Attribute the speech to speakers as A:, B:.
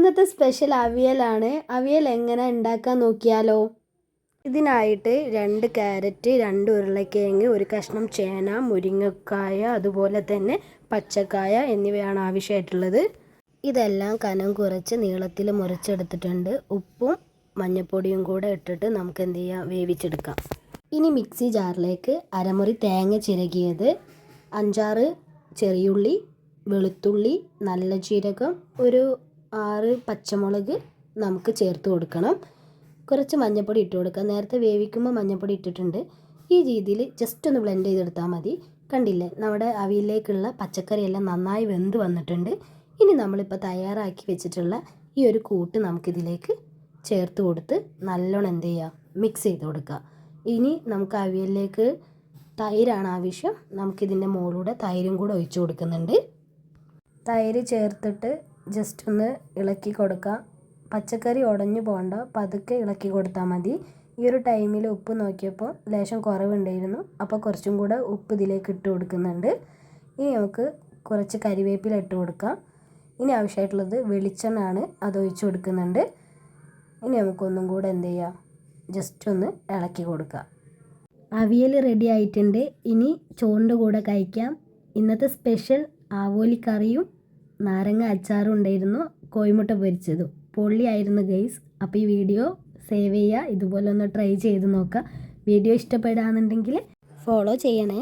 A: ഇന്നത്തെ സ്പെഷ്യൽ അവിയലാണ്. അവിയൽ എങ്ങനെ ഉണ്ടാക്കാൻ നോക്കിയാലോ? ഇതിനായിട്ട് 2 ക്യാരറ്റ്, 2 ഉരുളക്കിഴങ്ങ്, ഒരു കഷ്ണം ചേന, മുരിങ്ങക്കായ, അതുപോലെ തന്നെ പച്ചക്കായ എന്നിവയാണ് ആവശ്യമായിട്ടുള്ളത്. ഇതെല്ലാം കനം കുറച്ച് നീളത്തിൽ മുറിച്ചെടുത്തിട്ടുണ്ട്. ഉപ്പും മഞ്ഞൾപ്പൊടിയും കൂടെ ഇട്ടിട്ട് നമുക്ക് എന്ത് ചെയ്യാം, വേവിച്ചെടുക്കാം. ഇനി മിക്സി ജാറിലേക്ക് അരമുറി തേങ്ങ ചിരകിയത്, 5-6 ചെറിയുള്ളി, വെളുത്തുള്ളി, നല്ല ജീരകം, ഒരു 6 പച്ചമുളക് നമുക്ക് ചേർത്ത് കൊടുക്കണം. കുറച്ച് മഞ്ഞൾപ്പൊടി ഇട്ട് കൊടുക്കാം. നേരത്തെ വേവിക്കുമ്പോൾ മഞ്ഞൾപ്പൊടി ഇട്ടിട്ടുണ്ട്. ഈ രീതിയിൽ ജസ്റ്റ് ഒന്ന് ബ്ലെൻഡ് ചെയ്തെടുത്താൽ മതി. കണ്ടില്ലേ, നമ്മുടെ അവിയലിലേക്കുള്ള പച്ചക്കറിയെല്ലാം നന്നായി വെന്ത് വന്നിട്ടുണ്ട്. ഇനി നമ്മളിപ്പോൾ തയ്യാറാക്കി വെച്ചിട്ടുള്ള ഈ ഒരു കൂട്ട് നമുക്കിതിലേക്ക് ചേർത്ത് കൊടുത്ത് നല്ലോണം എന്ത് ചെയ്യുക, മിക്സ് ചെയ്ത് കൊടുക്കുക. ഇനി നമുക്ക് അവിയലിലേക്ക് തൈരാണ് ആവശ്യം. നമുക്കിതിൻ്റെ മുകളിലൂടെ തൈരും കൂടെ ഒഴിച്ചു കൊടുക്കുന്നുണ്ട്. തൈര് ചേർത്തിട്ട് ജസ്റ്റ് ഒന്ന് ഇളക്കി കൊടുക്കുക. പച്ചക്കറി ഉടഞ്ഞു പോകണ്ട, പതുക്കെ ഇളക്കി കൊടുത്താൽ മതി. ഈ ഒരു ടൈമിൽ ഉപ്പ് നോക്കിയപ്പോൾ ലേശം കുറവുണ്ടായിരുന്നു, അപ്പോൾ കുറച്ചും കൂടെ ഉപ്പ് ഇതിലേക്ക് ഇട്ട് കൊടുക്കുന്നുണ്ട്. ഇനി നമുക്ക് കുറച്ച് കരിവേപ്പില ഇട്ട് കൊടുക്കാം. ഇനി ആവശ്യമായിട്ടുള്ളത് വെളിച്ചെണ്ണയാണ്, അത് ഒഴിച്ച് കൊടുക്കുന്നുണ്ട്. ഇനി നമുക്കൊന്നും കൂടെ എന്ത് ചെയ്യാം, ജസ്റ്റ് ഒന്ന് ഇളക്കി കൊടുക്കുക. അവിയൽ റെഡി ആയിട്ടുണ്ട്. ഇനി ചോറിൻ്റെ കൂടെ കഴിക്കാം. ഇന്നത്തെ സ്പെഷ്യൽ ആവോലിക്കറിയും നാരങ്ങ അച്ചാറും ഉണ്ടായിരുന്നു, കോഴിമുട്ട പൊരിച്ചതും. പൊള്ളിയായിരുന്നു ഗൈസ്. അപ്പോൾ ഈ വീഡിയോ സേവ് ചെയ്യുക, ഇതുപോലെ ഒന്ന് ട്രൈ ചെയ്ത് നോക്കുക. വീഡിയോ ഇഷ്ടപ്പെടുകയാണെന്നുണ്ടെങ്കിൽ ഫോളോ ചെയ്യണേ.